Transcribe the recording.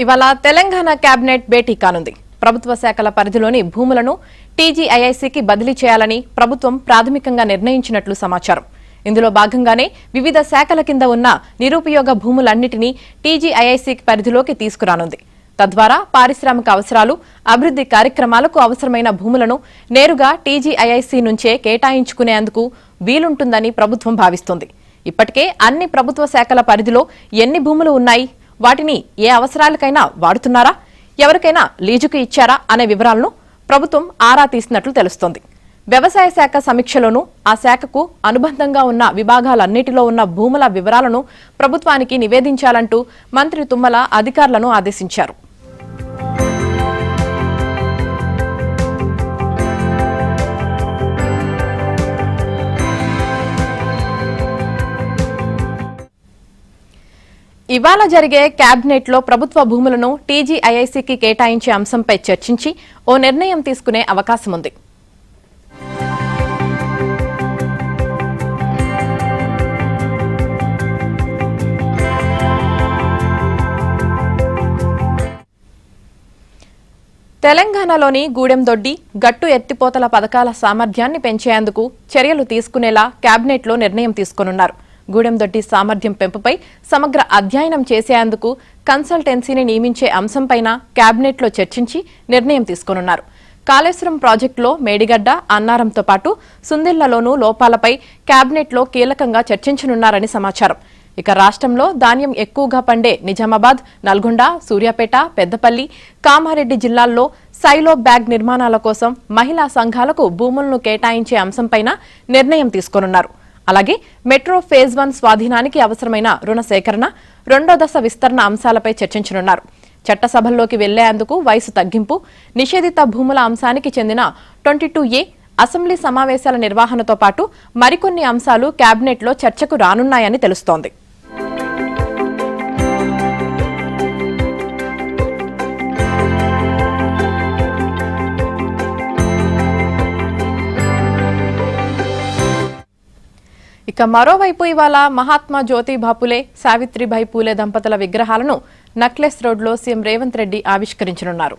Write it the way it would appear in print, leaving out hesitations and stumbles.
ఇవాళ తెలంగాణ కేబినెట్ భేటీ కానుంది. ప్రభుత్వ శాఖల పరిధిలోని భూములను టీజీఐఐసీకి బదిలీ చేయాలని ప్రభుత్వం ప్రాథమికంగా నిర్ణయించినట్లు సమాచారం. ఇందులో భాగంగానే వివిధ శాఖల కింద ఉన్న నిరుపయోగ భూములన్నిటినీ టీజీఐఐసీ పరిధిలోకి తీసుకురానుంది. తద్వారా పారిశ్రామిక అవసరాలు, అభివృద్ధి కార్యక్రమాలకు అవసరమైన భూములను నేరుగా టీజీఐఐసీ నుంచే కేటాయించుకునేందుకు వీలుంటుందని ప్రభుత్వం భావిస్తోంది. ఇప్పటికే అన్ని ప్రభుత్వ శాఖల పరిధిలో ఎన్ని భూములు ఉన్నాయి, వాటిని ఏ అవసరాలకైనా వాడుతున్నారా, ఎవరికైనా లీజుకు ఇచ్చారా అనే వివరాలను ప్రభుత్వం ఆరా తీసినట్లు తెలుస్తోంది. వ్యవసాయ శాఖ సమీక్షలోనూ ఆ శాఖకు అనుబంధంగా ఉన్న విభాగాలన్నిటిలో ఉన్న భూముల వివరాలను ప్రభుత్వానికి నివేదించాలంటూ మంత్రి తుమ్మల అధికారులను ఆదేశించారు. ఇవాళ జరిగే కేబినెట్ లో ప్రభుత్వ భూములను టీజీఐఐసీకి కేటాయించే అంశంపై చర్చించి ఓ నిర్ణయం తీసుకునే అవకాశం ఉంది. తెలంగాణలోని గూడెందొడ్డి, గట్టు ఎత్తిపోతల పథకాల సామర్థ్యాన్ని పెంచేందుకు చర్యలు తీసుకునేలా కేబినెట్లో నిర్ణయం తీసుకోనున్నారు. గూడెందొడ్డి సామర్థ్యం పెంపుపై సమగ్ర అధ్యయనం చేసేందుకు కన్సల్టెన్సీని నియమించే అంశంపైన కేబినెట్లో చర్చించి నిర్ణయం తీసుకోనున్నారు. కాళేశ్వరం ప్రాజెక్టులో మేడిగడ్డ, అన్నారంతో పాటు సుందిళ్లలోనూ లోపాలపై కేబినెట్లో కీలకంగా చర్చించనున్నారని సమాచారం. ఇక రాష్ట్రంలో ధాన్యం ఎక్కువగా పండే నిజామాబాద్, నల్గొండ, సూర్యాపేట, పెద్దపల్లి, కామారెడ్డి జిల్లాల్లో సైలో బ్యాగ్ నిర్మాణాల కోసం మహిళా సంఘాలకు భూములను కేటాయించే అంశంపైన నిర్ణయం తీసుకోనున్నారు. అలాగే మెట్రో ఫేజ్ 1 స్వాధీనానికి అవసరమైన రుణ సేకరణ, 2వ దశ విస్తరణ అంశాలపై చర్చించనున్నారు. చట్టసభల్లోకి వెళ్లేందుకు వయసు తగ్గింపు, నిషేధిత భూముల అంశానికి చెందిన 22A, అసెంబ్లీ సమావేశాల నిర్వహణతో పాటు మరికొన్ని అంశాలు కేబినెట్లో చర్చకు రానున్నాయని తెలుస్తోంది. ఇక మరోవైపు ఇవాళ మహాత్మా జ్యోతిబా ఫులే, సావిత్రిబాయి పూలే దంపతుల విగ్రహాలను నక్లెస్ రోడ్లో సీఎం రేవంత్ రెడ్డి ఆవిష్కరించనున్నారు.